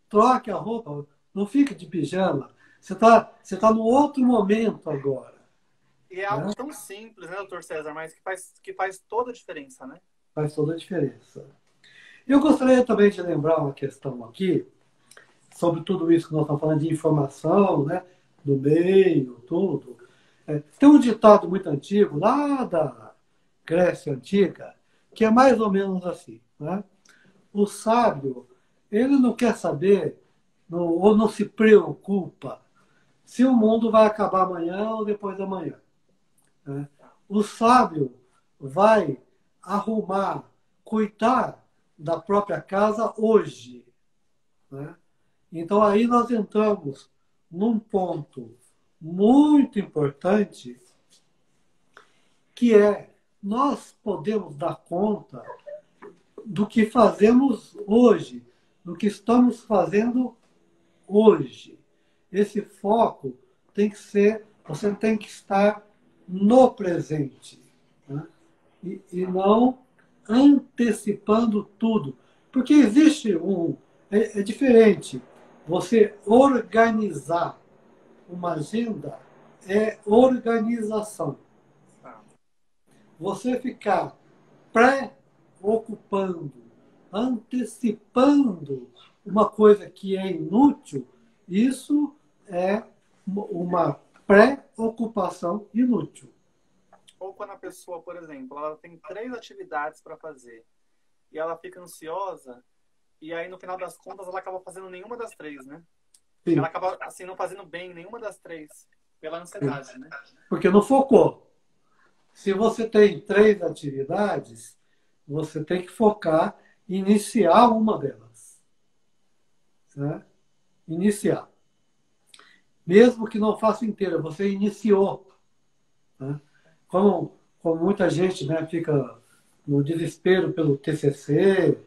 troque a roupa, não fique de pijama. Você tá num outro momento agora. E é algo tão simples, né, doutor César, mas que faz toda a diferença, né? Faz toda a diferença. Eu gostaria também de lembrar uma questão aqui, sobre tudo isso que nós estamos falando de informação, né, do meio, tudo. Tem um ditado muito antigo, lá da Grécia Antiga, que é mais ou menos assim. Né? O sábio, ele não quer saber, ou não se preocupa, se o mundo vai acabar amanhã ou depois da manhã. Né? O sábio vai arrumar, cuidar da própria casa hoje. Né? Então, aí nós entramos num ponto muito importante, que é nós podemos dar conta do que fazemos hoje, do que estamos fazendo hoje. Esse foco tem que ser, você tem que estar no presente, né? E não antecipando tudo. Porque existe é diferente. Você organizar uma agenda é organização. Tá. Você ficar pré-ocupando, antecipando uma coisa que é inútil, isso é uma pré-ocupação inútil. Ou quando a pessoa, por exemplo, ela tem 3 atividades para fazer e ela fica ansiosa, e aí no final das contas ela acaba fazendo nenhuma das 3, né? Ela Sim, acaba assim não fazendo bem nenhuma das 3 pela ansiedade, né? porque não focou. Se você tem 3 atividades, você tem que focar em iniciar uma delas. Né? Iniciar. Mesmo que não faça inteira, você iniciou. Né? Como muita gente, né, fica no desespero pelo TCC,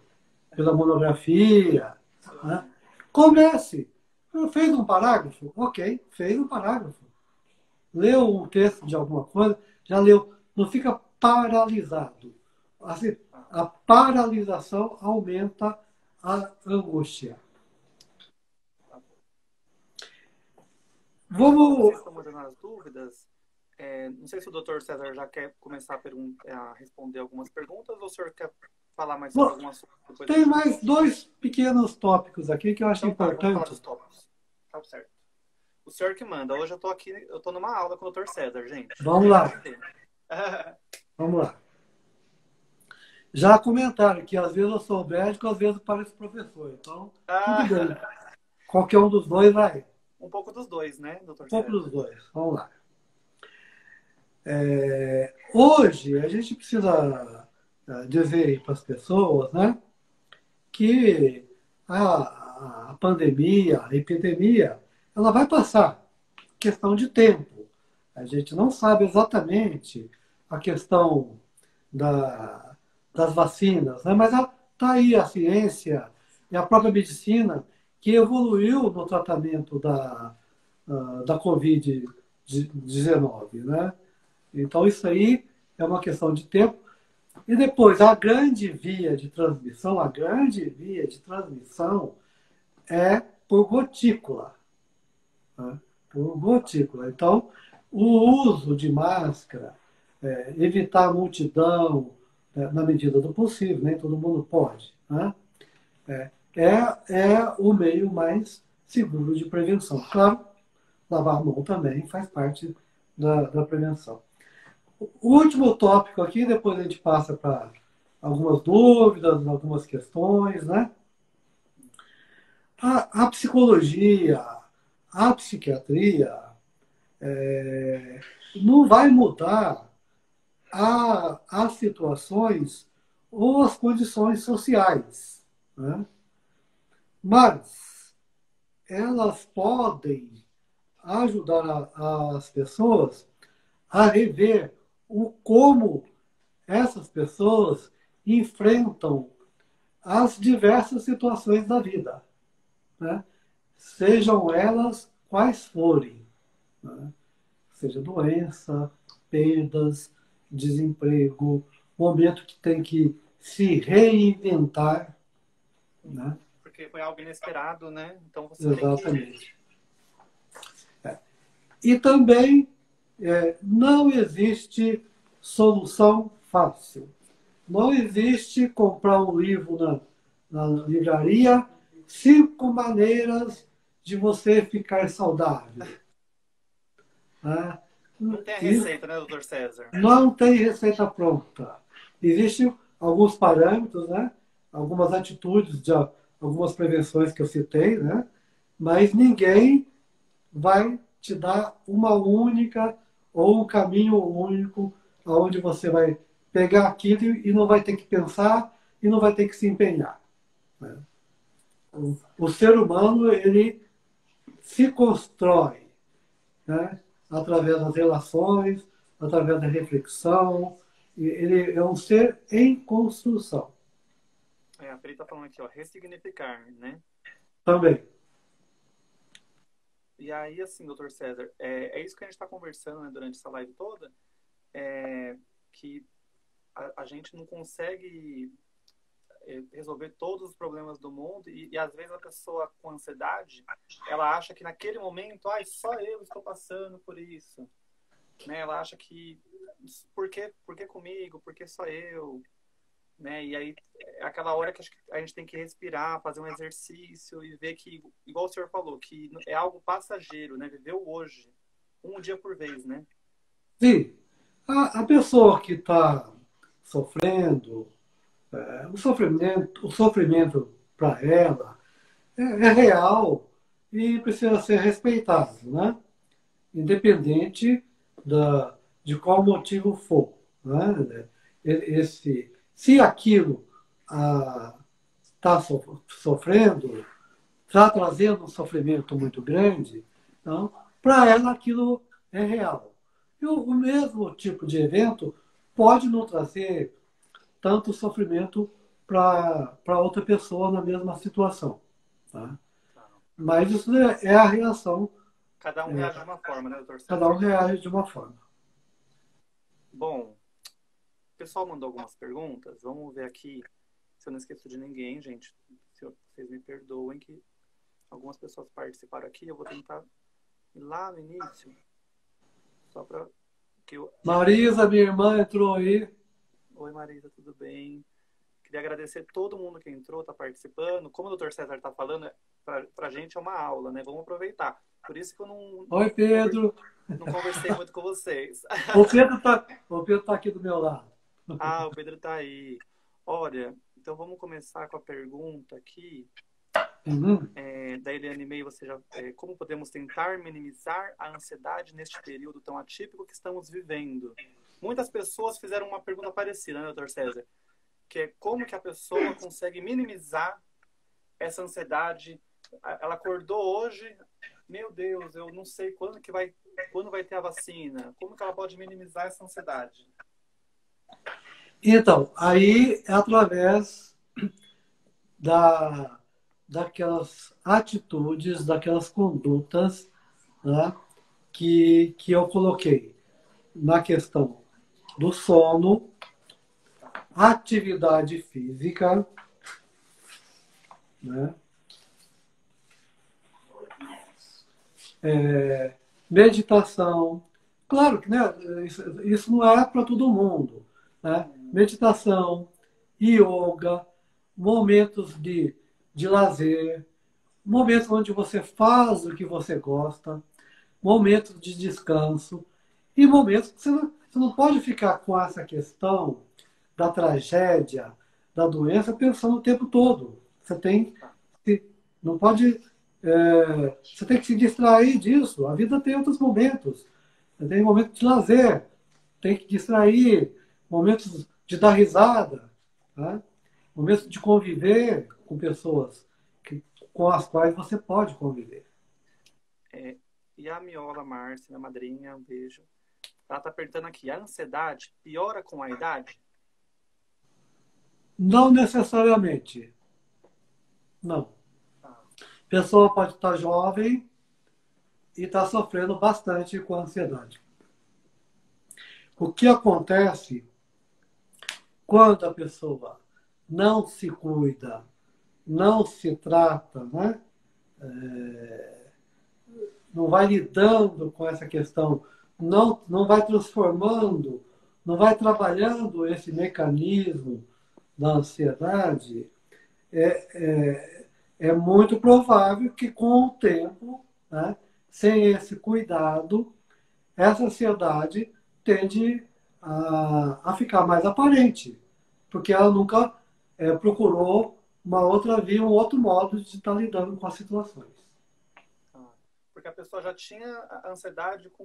pela monografia. Né? Comece. Fez um parágrafo? Ok, fez um parágrafo. Leu um texto de alguma coisa, já leu. Não fica paralisado. Assim, a paralisação aumenta a angústia. Enquanto Vamos. vocês estão mandando as dúvidas, não sei se o Dr. César já quer começar a responder algumas perguntas ou o senhor quer falar mais sobre algum assunto? Depois a Tem gente... mais 2 pequenos tópicos aqui que eu acho Então tá, vamos falar dos importante. tópicos. Tá certo. O senhor que manda. Hoje eu tô aqui, eu tô numa aula com o Dr. César, gente. Vamos Vamos lá, aprender. vamos lá. Já comentaram que às vezes eu sou médico, às vezes eu pareço professor. Então, tudo bem. Qualquer um dos dois vai. Um pouco dos dois, né, Um Dr. pouco César? dos dois. Vamos lá. Hoje, a gente precisa dizer para as pessoas, né, que a pandemia, a epidemia, ela vai passar. Questão de tempo. A gente não sabe exatamente a questão da, das vacinas, né? Mas está aí a ciência e a própria medicina que evoluiu no tratamento da Covid-19, né? Então, isso aí é uma questão de tempo. E depois, a grande via de transmissão é por gotícula. Né? Por gotícula. Então, o uso de máscara, evitar a multidão, na medida do possível, nem todo mundo pode, né? É o meio mais seguro de prevenção. Claro, lavar a mão também faz parte da prevenção. O último tópico aqui, depois a gente passa para algumas dúvidas, algumas questões, né? A psicologia, a psiquiatria, não vai mudar as situações ou as condições sociais, né? Mas elas podem ajudar as pessoas a rever como essas pessoas enfrentam as diversas situações da vida, né? Sejam elas quais forem, né? Seja doença, perdas, desemprego, momento que tem que se reinventar, né? Porque foi algo inesperado, né? Então você tem que... Exatamente. E também não existe solução fácil. Não existe comprar um livro na livraria, 5 maneiras de você ficar saudável. Né? Não tem a receita, né, Dr. César? Não tem receita pronta. Existem alguns parâmetros, né? Algumas atitudes, algumas prevenções que eu citei, né? Mas ninguém vai te dar uma única ou um caminho único aonde você vai pegar aquilo e não vai ter que pensar e não vai ter que se empenhar. Né? O ser humano, ele se constrói, né? Através das relações, através da reflexão. Ele é um ser em construção A Pri tá falando aqui, ó, ressignificar, né? também. E aí, assim, doutor César, é isso que a gente está conversando, né, durante essa live toda, que a gente não consegue resolver todos os problemas do mundo e às vezes a pessoa com ansiedade, ela acha que naquele momento, ai, só eu estou passando por isso, né? Ela acha que por que comigo? Por que só eu? Né? E aí é aquela hora que a gente tem que respirar, fazer um exercício e ver que, igual o senhor falou, que é algo passageiro, né? Viver o hoje, um dia por vez, né? Sim, a pessoa que está sofrendo, o sofrimento para ela é real e precisa ser respeitado, né? Independente de qual motivo for. Né? Se aquilo está sofrendo, está trazendo um sofrimento muito grande, então, para ela aquilo é real. E o mesmo tipo de evento pode não trazer tanto sofrimento para outra pessoa na mesma situação. Tá? Mas isso é a reação. Cada um reage de uma forma, né, doutor Cada um César? reage de uma forma. Bom, o pessoal mandou algumas perguntas. Vamos ver aqui se eu não esqueço de ninguém, gente. Se vocês me perdoem que algumas pessoas participaram aqui. Eu vou tentar ir lá no início, só para que eu... Marisa, minha irmã, entrou aí. Oi, Marisa, tudo bem? Queria agradecer todo mundo que entrou, está participando. Como o doutor César está falando, para a gente é uma aula, né? Vamos aproveitar. Por isso que eu Oi, Pedro. não conversei muito com vocês. O Pedro tá aqui do meu lado. Ah, o Pedro está aí. Olha, então vamos começar com a pergunta aqui. Uhum. Da Eliane May, você já, como podemos tentar minimizar a ansiedade neste período tão atípico que estamos vivendo? Muitas pessoas fizeram uma pergunta parecida, né, doutor César? Que é como que a pessoa consegue minimizar essa ansiedade? Ela acordou hoje, meu Deus, eu não sei quando vai ter a vacina. Como que ela pode minimizar essa ansiedade? Então, aí é através daquelas atitudes, daquelas condutas, né, que eu coloquei na questão do sono, atividade física, né, meditação. Claro que, né, isso não é para todo mundo. Né? Meditação, yoga, momentos de lazer, momentos onde você faz o que você gosta, momentos de descanso e momentos que você não pode ficar com essa questão da tragédia, da doença, pensando o tempo todo. Você tem não pode, você tem que se distrair disso. A vida tem outros momentos. Tem momentos de lazer, tem que distrair, momentos de dar risada, tá? Momentos de conviver com pessoas com as quais você pode conviver. E a Miola Márcia, minha madrinha, um beijo. Ela está perguntando aqui, a ansiedade piora com a idade? Não necessariamente. Não. A pessoa pode estar jovem e estar sofrendo bastante com a ansiedade. O que acontece quando a pessoa não se cuida, não se trata, né? Não vai lidando com essa questão, não vai transformando, não vai trabalhando esse mecanismo da ansiedade, é muito provável que com o tempo, né, sem esse cuidado, essa ansiedade tende a ficar mais aparente, porque ela nunca procurou uma outra via, um outro modo de estar lidando com as situações. Porque a pessoa já tinha a ansiedade com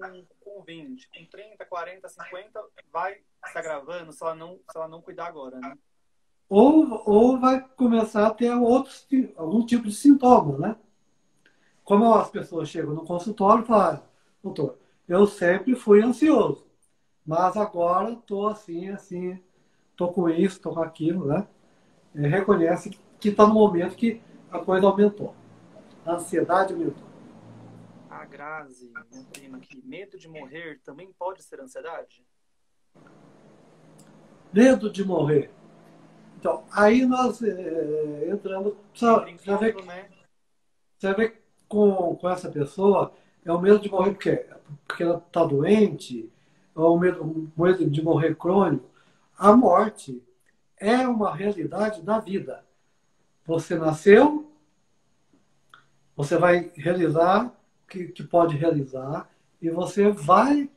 20, com 30, 40, 50, vai se agravando se ela não cuidar agora, né? Ou vai começar a ter algum tipo de sintoma, né? Como as pessoas chegam no consultório e falam, doutor, eu sempre fui ansioso, mas agora estou assim, assim, estou com isso, estou com aquilo, né? Reconhece que está no momento que a coisa aumentou. A ansiedade aumentou. A Grazi, minha prima aqui, medo de morrer também pode ser ansiedade? Medo de morrer. Então, aí nós entramos. Entra em Já vê, campo, né? você vê com essa pessoa, é o medo de morrer porque ela está doente, ou o medo de morrer crônico. A morte é uma realidade da vida. Você nasceu, você vai realizar o que pode realizar, e você vai.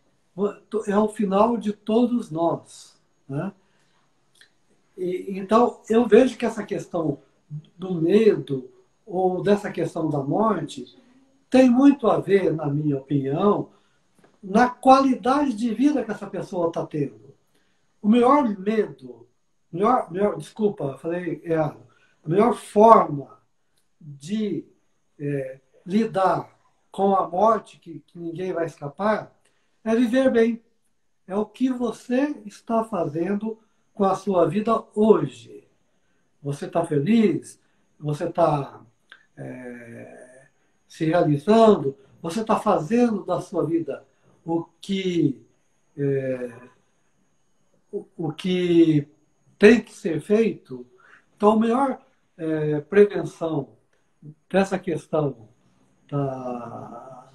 É o final de todos nós. Né? Então, eu vejo que essa questão do medo ou dessa questão da morte tem muito a ver, na minha opinião, na qualidade de vida que essa pessoa está tendo. O maior medo, desculpa, falei errado, a melhor forma de lidar com a morte, que ninguém vai escapar, é viver bem. É o que você está fazendo com a sua vida hoje. Você está feliz? Você está se realizando? Você está fazendo da sua vida o que, o que tem que ser feito? Então, a melhor prevenção dessa questão da,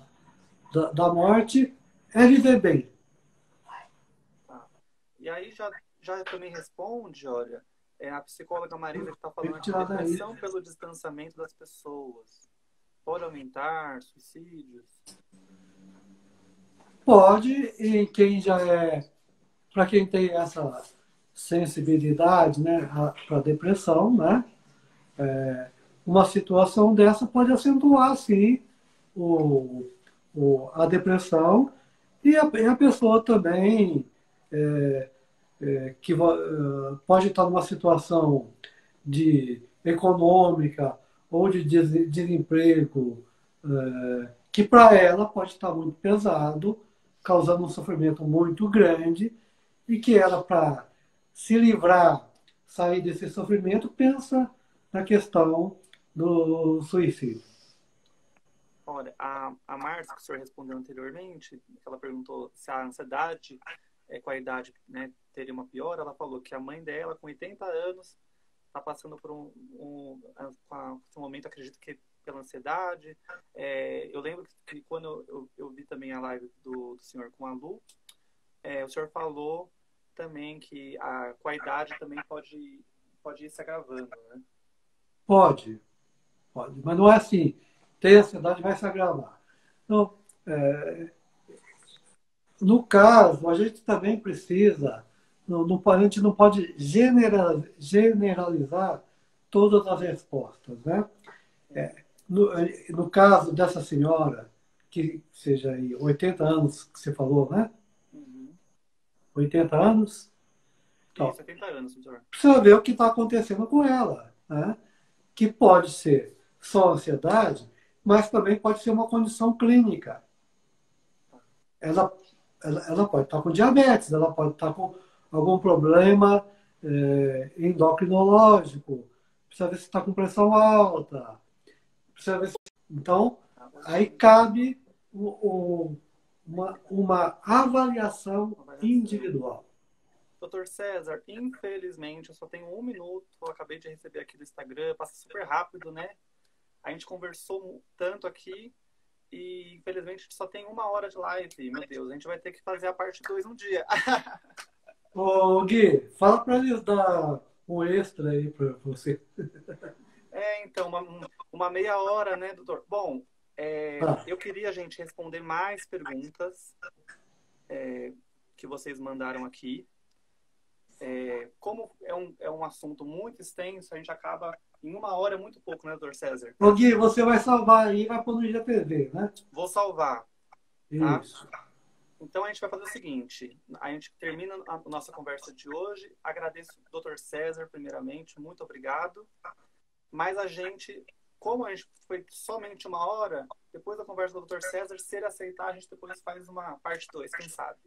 da morte é viver bem. Tá. E aí já também responde, olha, a psicóloga Marisa que está falando aqui, Tirar daí. depressão pelo distanciamento das pessoas. Pode aumentar, suicídios? Pode, e quem já para quem tem essa sensibilidade, né, para depressão, né, uma situação dessa pode acentuar, sim, o, a depressão e a pessoa também pode estar numa situação de econômica ou de desemprego, que para ela pode estar muito pesado, causando um sofrimento muito grande, e que ela, para se livrar, sair desse sofrimento, pensa na questão do suicídio. Olha, a Márcia, que o senhor respondeu anteriormente, ela perguntou se a ansiedade com a idade, né, teria uma piora. Ela falou que a mãe dela, com 80 anos, está passando por um momento, acredito que pela ansiedade. Eu lembro que quando eu vi também a live do senhor com a Lu, o senhor falou também que com a idade também pode ir se agravando, né? Pode, pode, mas não é assim. Tem ansiedade, vai se agravar. Então, no caso, a gente também precisa, a gente não pode generalizar todas as respostas. Né? No caso dessa senhora, que seja aí 80 anos que você falou, né? Uhum. 80 anos? Então, Isso, 70 anos, senhor. precisa ver o que está acontecendo com ela. Né? Que pode ser só ansiedade, mas também pode ser uma condição clínica. Ela pode estar com diabetes, ela pode estar com algum problema endocrinológico, precisa ver se está com pressão alta, precisa ver se... Então, aí cabe uma avaliação individual. Doutor César, infelizmente eu só tenho 1 minuto, eu acabei de receber aqui do Instagram, passa super rápido, né? A gente conversou tanto aqui e infelizmente a gente só tem 1 hora de live. Meu Deus, a gente vai ter que fazer a parte 2 um dia. Ô, Gui, fala para eles dar um extra aí para você. Então, uma meia hora, né, doutor? Bom, Tá. eu queria, gente, responder mais perguntas que vocês mandaram aqui. Como é um assunto muito extenso, a gente acaba em 1 hora, é muito pouco, né, doutor César? Ô, Gui, você vai salvar aí e vai pôr no IGTV, né? Vou salvar, tá? Isso. Então a gente vai fazer o seguinte, a gente termina a nossa conversa de hoje, agradeço o Dr. César primeiramente, muito obrigado, mas como a gente foi somente 1 hora, depois da conversa do Dr. César, se ele aceitar, a gente depois faz uma parte 2, quem sabe?